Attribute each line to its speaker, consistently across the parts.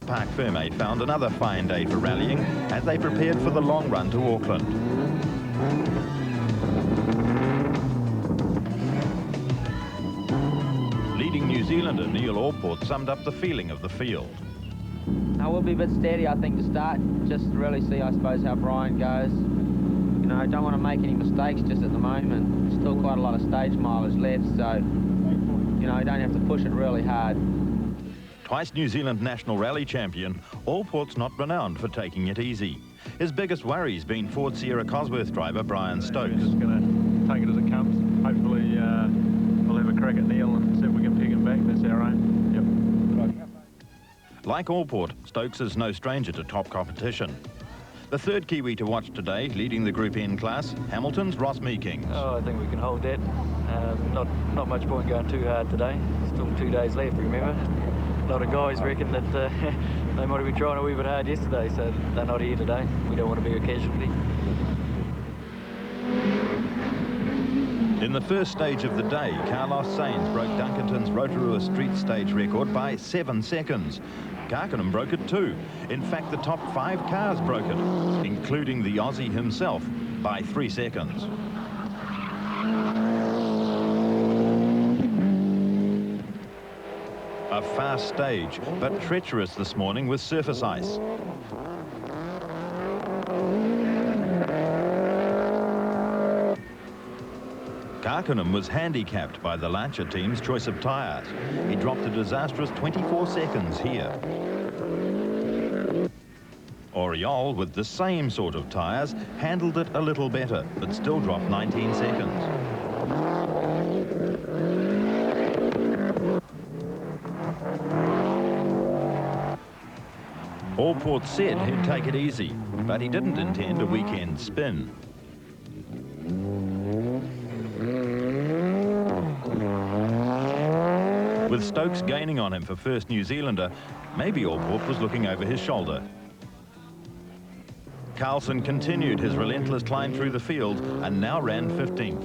Speaker 1: Park Ferme found another fine day for rallying as they prepared for the long run to Auckland. Leading New Zealander Neil Allport summed up the feeling of the field.
Speaker 2: I will be a bit steady, I think, to start, just to really see, I suppose, how Brian goes. You know, I don't want to make any mistakes just at the moment. Still quite a lot of stage mileage left, so, you know, you don't have to push it really hard.
Speaker 1: Twice New Zealand national rally champion, Allport's not renowned for taking it easy. His biggest worry's been Ford Sierra Cosworth driver Brian Stokes.
Speaker 3: We're just going to take it as it comes. Hopefully we'll have a crack at Neil and see if we can peg him back. That's our aim. Yep.
Speaker 1: Like Allport, Stokes is no stranger to top competition. The third Kiwi to watch today, leading the Group N class, Hamilton's Ross Meekings.
Speaker 4: Oh, I think we can hold that. Not much point going too hard today. Still 2 days left, remember. A lot of guys reckon that they might have been trying a wee bit hard yesterday, so they're not here today. We don't want to be a casualty.
Speaker 1: In the first stage of the day, Sainz broke Dunkerton's Rotorua Street Stage record by 7 seconds. Karkinen broke it too. In fact, the top 5 cars broke it, including the Aussie himself, by 3 seconds. A fast stage, but treacherous this morning with surface ice. Karkinen was handicapped by the Lancia team's choice of tyres. He dropped a disastrous 24 seconds here. Oriol, with the same sort of tyres, handled it a little better, but still dropped 19 seconds. Allport said he'd take it easy, but he didn't intend a weekend spin. With Stokes gaining on him for first New Zealander, maybe Allport was looking over his shoulder. Carlson continued his relentless climb through the field and now ran 15th.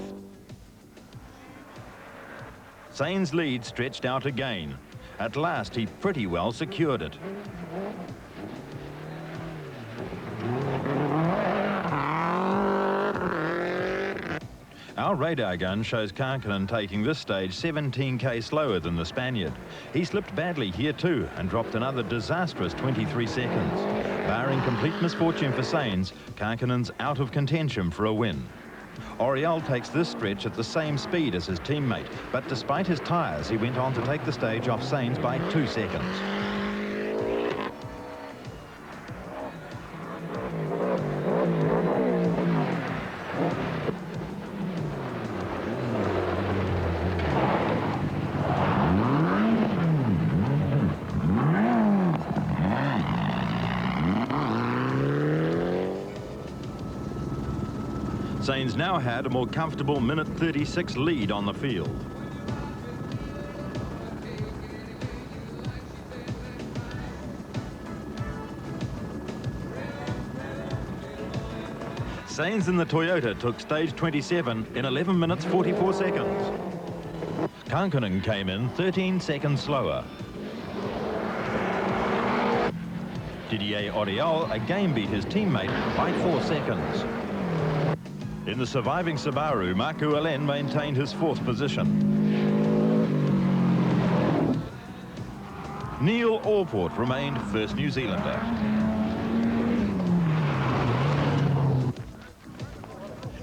Speaker 1: Sainz' lead stretched out again. At last, he pretty well secured it. Our radar gun shows Karkinen taking this stage 17k slower than the Spaniard. He slipped badly here too and dropped another disastrous 23 seconds. Barring complete misfortune for Sainz, Karkinen's out of contention for a win. Oriol takes this stretch at the same speed as his teammate, but despite his tyres, he went on to take the stage off Sainz by 2 seconds. Sainz now had a more comfortable minute 36 lead on the field. Sainz in the Toyota took stage 27 in 11 minutes 44 seconds. Karkinen came in 13 seconds slower. Didier Oriol again beat his teammate by 4 seconds. In the surviving Subaru, Marco Allen maintained his 4th position. Neil Allport remained first New Zealander.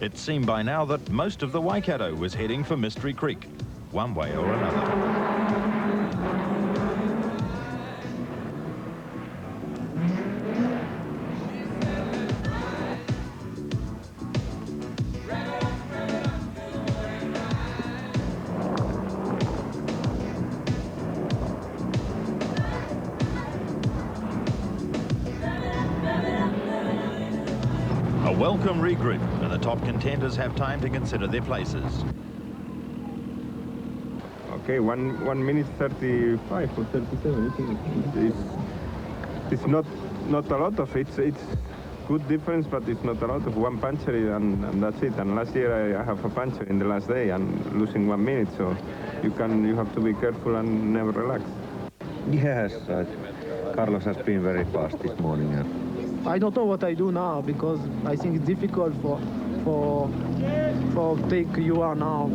Speaker 1: It seemed by now that most of the Waikato was heading for Mystery Creek, one way or another. A welcome regroup, and the top contenders have time to consider their places.
Speaker 5: Okay, 1 minute 35 or 37. It's not a lot of it. It's good difference, but it's not a lot of one puncture and that's it. And last year I have a puncture in the last day and losing 1 minute, so you have to be careful and never relax.
Speaker 6: Yes, Carlos has been very fast this morning.
Speaker 7: I don't know what I do now because I think it's difficult for take you are now.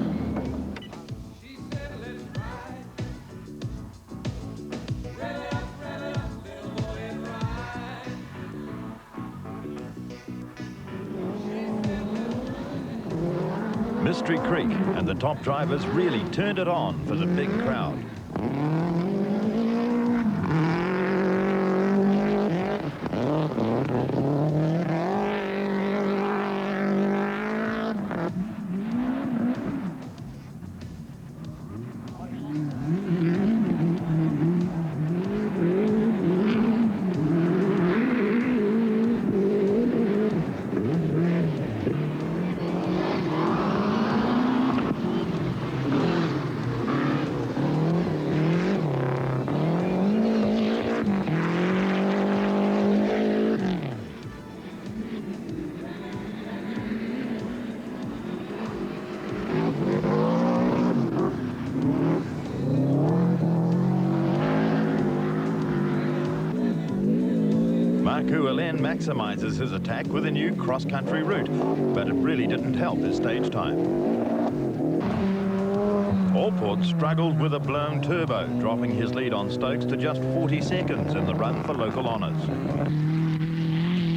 Speaker 1: Mystery Creek and the top drivers really turned it on for the big crowd. Maximizes his attack with a new cross-country route, but it really didn't help his stage time. Allport struggled with a blown turbo, dropping his lead on Stokes to just 40 seconds in the run for local honours.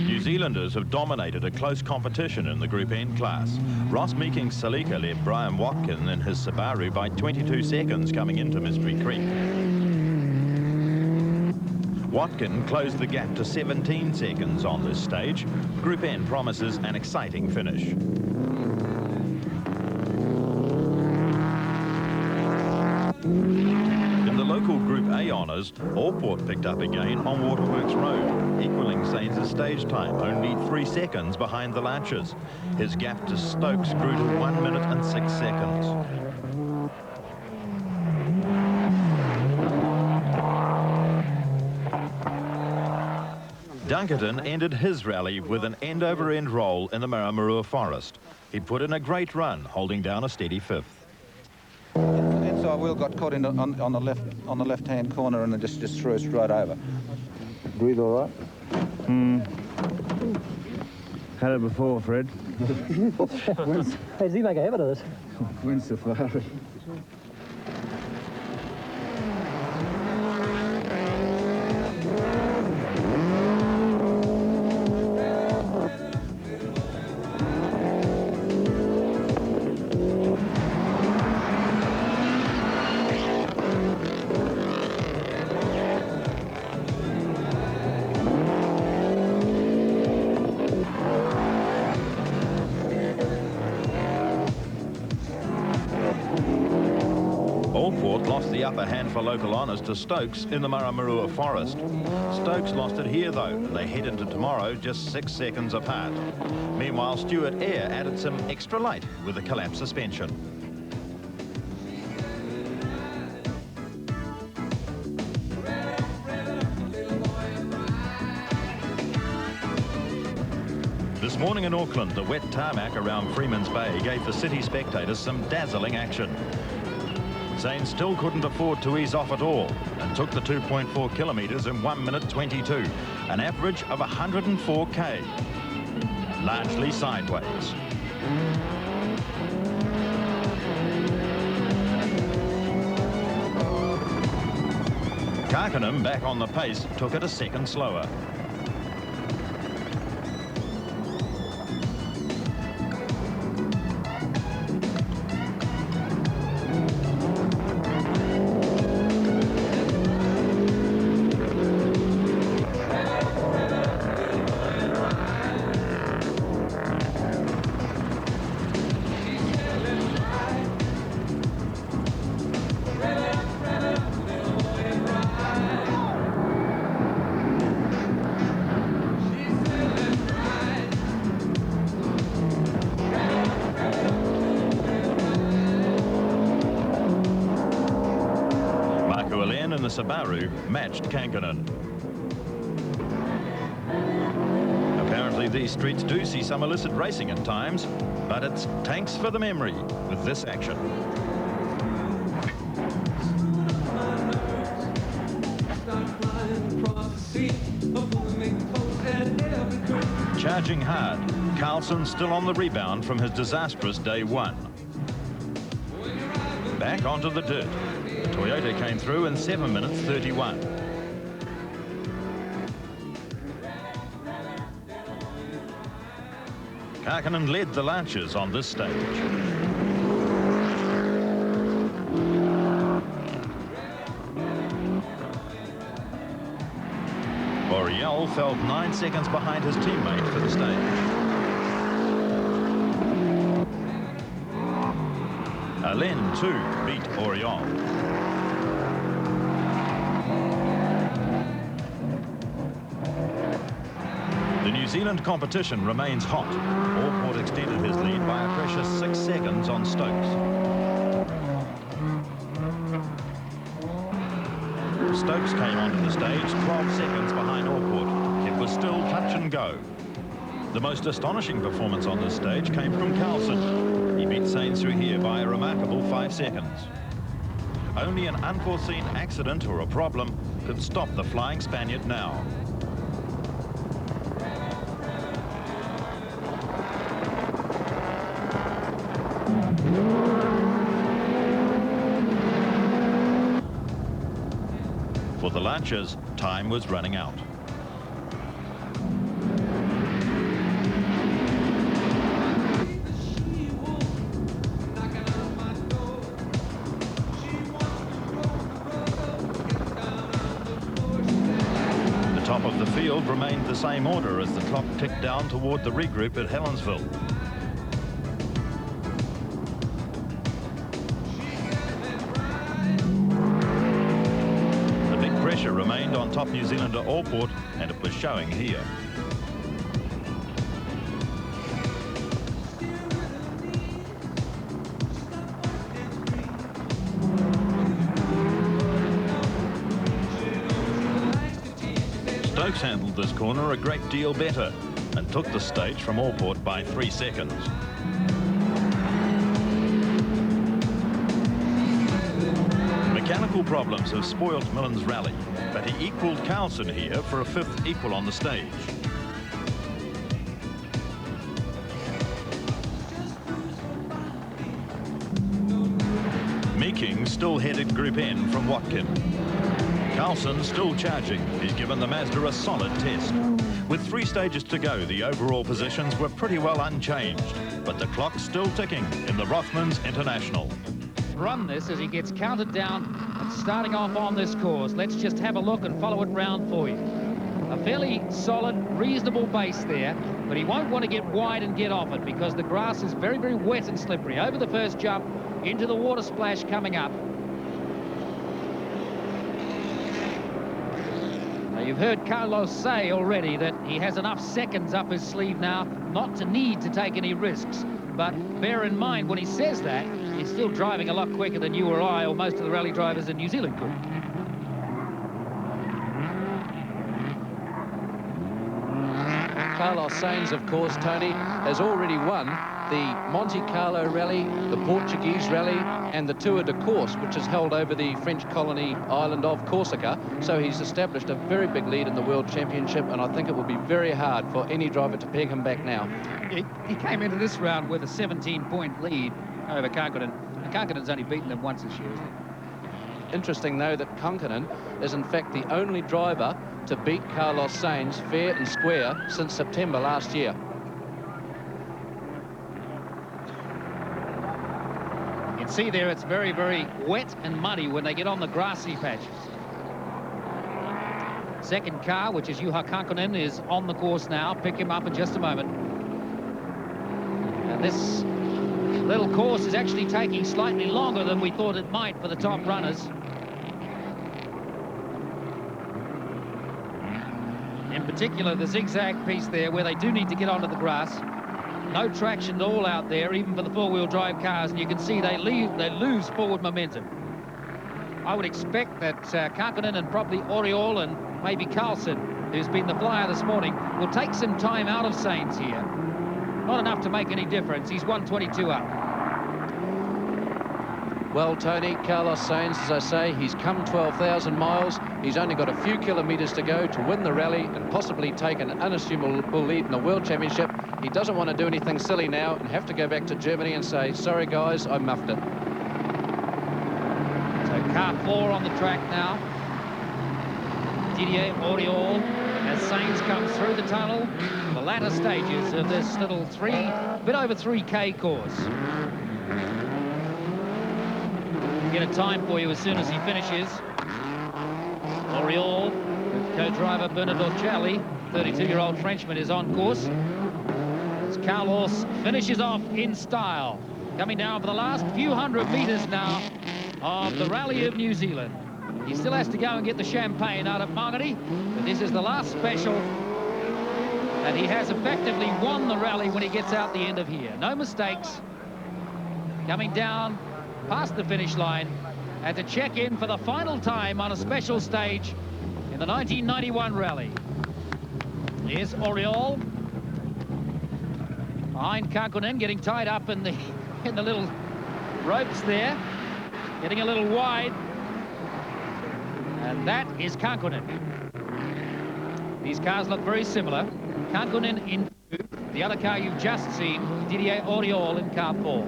Speaker 1: New Zealanders have dominated a close competition in the Group N class. Ross Meeking-Salika led Brian Watkin in his Subaru by 22 seconds coming into Mystery Creek. Watkin closed the gap to 17 seconds on this stage. Group N promises an exciting finish. In the local Group A honours, Allport picked up again on Waterworks Road, equaling Sainz' stage time, only 3 seconds behind the Lancers. His gap to Stokes grew to 1 minute and 6 seconds. Dunkerton ended his rally with an end-over-end roll in the Maramarua Forest. He'd put in a great run, holding down a steady 5th.
Speaker 8: Inside wheel got caught in on the left-hand corner and it just threw us right over.
Speaker 6: Breathe all right?
Speaker 9: Had it before, Fred.
Speaker 10: Hey, does he make a habit of this?
Speaker 6: Win Safari.
Speaker 1: Lost the upper hand for local honours to Stokes in the Maramarua Forest. Stokes lost it here though. They head into tomorrow just 6 seconds apart. Meanwhile, Stuart Eyre added some extra light with a collapsed suspension. This morning in Auckland, the wet tarmac around Freeman's Bay gave the city spectators some dazzling action. Sainz still couldn't afford to ease off at all and took the 2.4 kilometres in 1 minute 22, an average of 104k, largely sideways. Karkinen, back on the pace, took it a second slower. The Subaru matched Kankinen. Apparently these streets do see some illicit racing at times, but it's tanks for the memory with this action. charging hard. Carlson still on the rebound from his disastrous day one. Back onto the dirt. The Toyota came through in 7 minutes 31. Karkkonen led the Lanciers on this stage. Oriol fell 9 seconds behind his teammate for the stage. Alain, too, beat Oriol. The New Zealand competition remains hot. Allport extended his lead by a precious 6 seconds on Stokes. Stokes came onto the stage 12 seconds behind Allport. It was still touch and go. The most astonishing performance on this stage came from Carlson. He beat Sainz through here by a remarkable 5 seconds. Only an unforeseen accident or a problem could stop the Flying Spaniard now. For the Lanciers, time was running out. The top of the field remained the same order as the clock ticked down toward the regroup at Helensville. Pressure remained on top New Zealander Allport, and it was showing here. Stokes handled this corner a great deal better and took the stage from Allport by 3 seconds. Mechanical problems have spoiled Millen's rally, but he equalled Carlson here for a 5th equal on the stage. Meeking still headed Group N from Watkin. Carlson still charging. He's given the Mazda a solid test. With 3 stages to go, the overall positions were pretty well unchanged, but the clock's still ticking in the Rothmans International.
Speaker 11: Run this as he gets counted down and starting off on this course. Let's just have a look and follow it round for you. A fairly solid, reasonable base there, but he won't want to get wide and get off it because the grass is very, very wet and slippery. Over the first jump, into the water splash coming up. Now, you've heard Carlos say already that he has enough seconds up his sleeve now not to need to take any risks. But bear in mind, when he says that, he's still driving a lot quicker than you or I or most of the rally drivers in New Zealand could.
Speaker 12: Carlos Sainz, of course, Tony, has already won the Monte Carlo Rally, the Portuguese Rally, and the Tour de Corse, which is held over the French colony island of Corsica. So he's established a very big lead in the World Championship, and I think it will be very hard for any driver to peg him back now.
Speaker 11: He came into this round with a 17-point lead over Karkkonen. And Karkkonen's only beaten them once this year, isn't he?
Speaker 12: Interesting, though, that Karkkonen is, in fact, the only driver to beat Carlos Sainz fair and square since September last year.
Speaker 11: You can see there it's very, very wet and muddy when they get on the grassy patches. Second car, which is Juha Karkkonen, is on the course now. Pick him up in just a moment. And this little course is actually taking slightly longer than we thought it might for the top runners. In particular, the zigzag piece there where they do need to get onto the grass. No traction at all out there, even for the four-wheel drive cars, and you can see they lose forward momentum. I would expect that Karkkonen and probably Oriol and maybe Carlson, who's been the flyer this morning, will take some time out of Sainz here. Not enough to make any difference. He's 122 up.
Speaker 12: Well, Tony, Carlos Sainz, as I say, he's come 12,000 miles. He's only got a few kilometres to go to win the rally and possibly take an unassumable lead in the World Championship. He doesn't want to do anything silly now and have to go back to Germany and say, sorry, guys, I muffed it.
Speaker 11: So car 4 on the track now. Didier Auriol as Sainz comes through the tunnel, the latter stages of this little bit over 3K course. Get a time for you as soon as he finishes. Auriol, with co-driver Bernard Orcelli, 32-year-old Frenchman, is on course. As Carlos finishes off in style, coming down for the last few hundred metres now of the Rally of New Zealand. He still has to go and get the champagne out of Mangere, but this is the last special, and he has effectively won the rally when he gets out the end of here. No mistakes. Coming down past the finish line and to check in for the final time on a special stage in the 1991 rally. Here's Auriol behind Kakkonen, getting tied up in the little ropes there, getting a little wide, and that is Kakkonen. These cars look very similar. Kakkonen in 2, the other car you've just seen, Didier Auriol in car 4.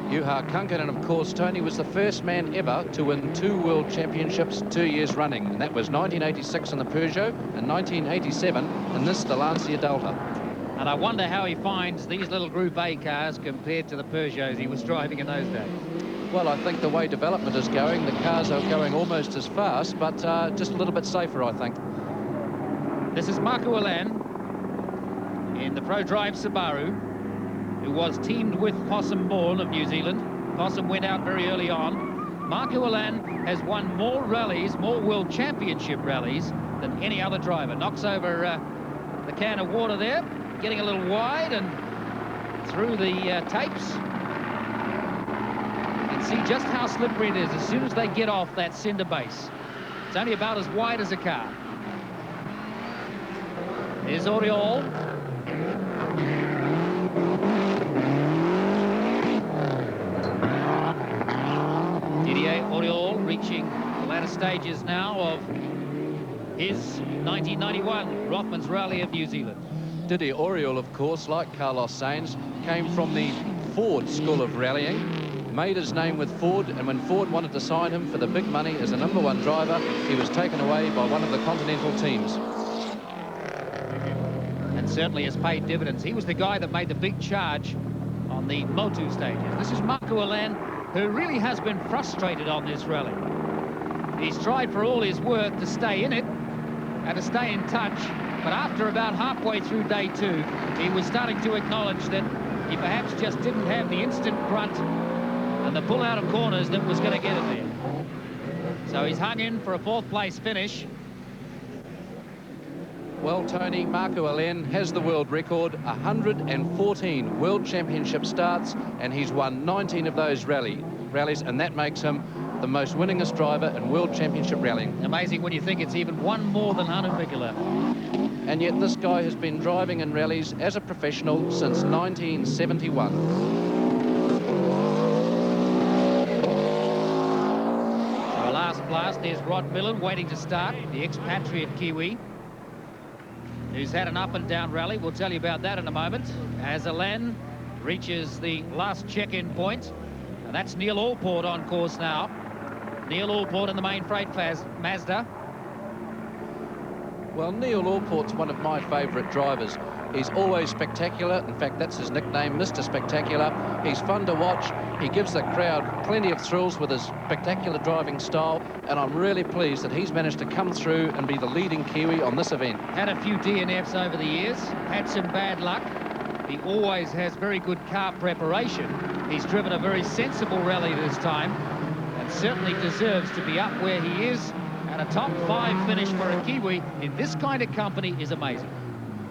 Speaker 12: Juha Kakkonen, of course, Tony, was the first man ever to win 2 World Championships 2 years running, and that was 1986 in the Peugeot and 1987 in this, the Lancia Delta.
Speaker 11: And I wonder how he finds these little Group A cars compared to the Peugeots he was driving in those days.
Speaker 12: Well, I think the way development is going, the cars are going almost as fast, but just a little bit safer, I think.
Speaker 11: This is Marco Alain in the Pro Drive Subaru, who was teamed with Possum Bourne of New Zealand. Possum went out very early on. Marco Alain has won more rallies, more World Championship rallies than any other driver. Knocks over the can of water there, getting a little wide and through the tapes. You can see just how slippery it is as soon as they get off that cinder base. It's only about as wide as a car. Here's Auriol. Didier Auriol reaching the latter stages now of his 1991 Rothmans Rally of New Zealand.
Speaker 12: Didier Auriol, of course, like Carlos Sainz, came from the Ford School of Rallying, made his name with Ford, and when Ford wanted to sign him for the big money as a #1 driver, he was taken away by one of the Continental teams.
Speaker 11: And certainly has paid dividends. He was the guy that made the big charge on the Motu stages. This is Marco Alain, who really has been frustrated on this rally. He's tried for all his worth to stay in it and to stay in touch, but after about halfway through day 2, he was starting to acknowledge that he perhaps just didn't have the instant grunt and the pull out of corners that was going to get him there. So he's hung in for a 4th place finish.
Speaker 12: Well, Tony, Marco Alain has the world record, 114 World Championship starts, and he's won 19 of those rallies, and that makes him the most winningest driver in World Championship rallying.
Speaker 11: Amazing when you think it's even one more than Hannu Mikkola.
Speaker 12: And yet this guy has been driving in rallies as a professional since 1971.
Speaker 11: So last blast, there's Rod Millen waiting to start, the expatriate Kiwi, who's had an up and down rally. We'll tell you about that in a moment. As Alain reaches the last check-in point, and that's Neil Allport on course now. Neil Allport in the main freight Mazda.
Speaker 12: Well, Neil Allport's one of my favourite drivers. He's always spectacular. In fact, that's his nickname, Mr. Spectacular. He's fun to watch. He gives the crowd plenty of thrills with his spectacular driving style, and I'm really pleased that he's managed to come through and be the leading Kiwi on this event.
Speaker 11: Had a few DNFs over the years, had some bad luck. He always has very good car preparation. He's driven a very sensible rally this time and certainly deserves to be up where he is, and a top 5 finish for a Kiwi in this kind of company is amazing.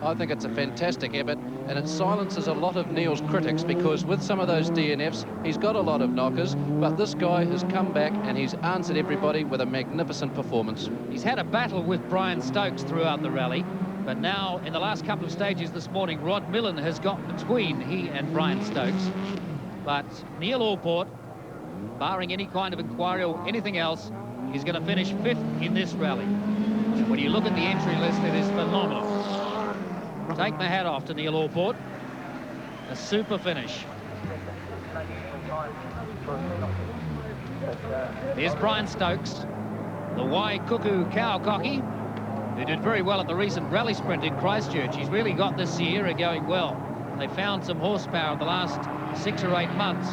Speaker 12: I think it's a fantastic effort, and it silences a lot of Neil's critics, because with some of those DNFs, he's got a lot of knockers, but this guy has come back and he's answered everybody with a magnificent performance.
Speaker 11: He's had a battle with Brian Stokes throughout the rally, but now in the last couple of stages this morning, Rod Millen has got between he and Brian Stokes. But Neil Allport barring any kind of inquiry or anything else, he's going to finish 5th in this rally. And when you look at the entry list, it is phenomenal. Take my hat off to Neil Allport. A super finish. There's Brian Stokes, the Y Cuckoo Cow Cocky, who did very well at the recent rally sprint in Christchurch. He's really got this Sierra going well. They found some horsepower in the last 6 or 8 months.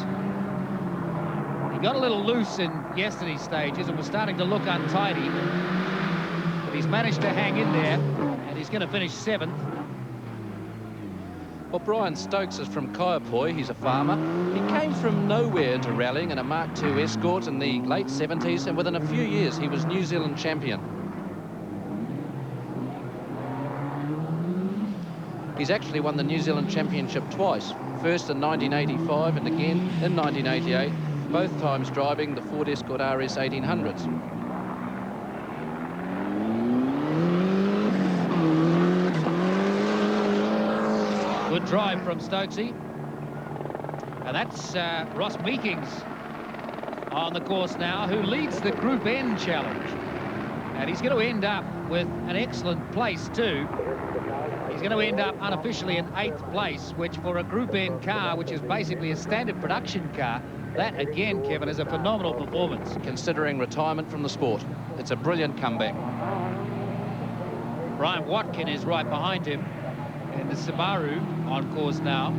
Speaker 11: He got a little loose in yesterday's stages and was starting to look untidy, but he's managed to hang in there, and he's going to finish 7th.
Speaker 12: Well, Brian Stokes is from Kaiapoi. He's a farmer. He came from nowhere to rallying in a Mark II Escort in the late 70s, and within a few years he was New Zealand champion. He's actually won the New Zealand Championship twice, first in 1985 and again in 1988, both times driving the Ford Escort RS 1800s.
Speaker 11: Good drive from Stokesy. And that's Ross Meekings on the course now, who leads the Group N challenge. And he's going to end up with an excellent place too. He's going to end up unofficially in 8th place, which for a Group N car, which is basically a standard production car, that again, Kevin, is a phenomenal performance.
Speaker 12: Considering retirement from the sport, it's a brilliant comeback.
Speaker 11: Brian Watkin is right behind him in the Subaru on course now.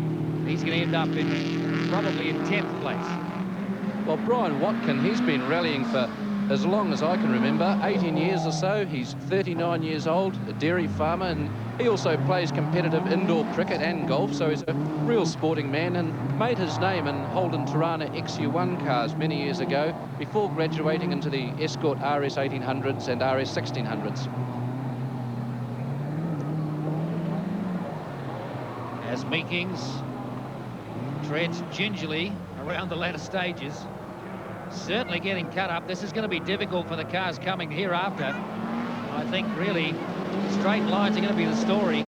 Speaker 11: He's going to end up in probably in 10th place.
Speaker 12: Well, Brian Watkin, he's been rallying for as long as I can remember, 18 years or so. He's 39 years old, a dairy farmer, and he also plays competitive indoor cricket and golf, so he's a real sporting man and made his name in Holden Tirana XU1 cars many years ago before graduating into the Escort RS 1800s and RS 1600s.
Speaker 11: As Meekings treads gingerly around the latter stages, certainly getting cut up. This is going to be difficult for the cars coming hereafter. I think really straight lines are going to be the story.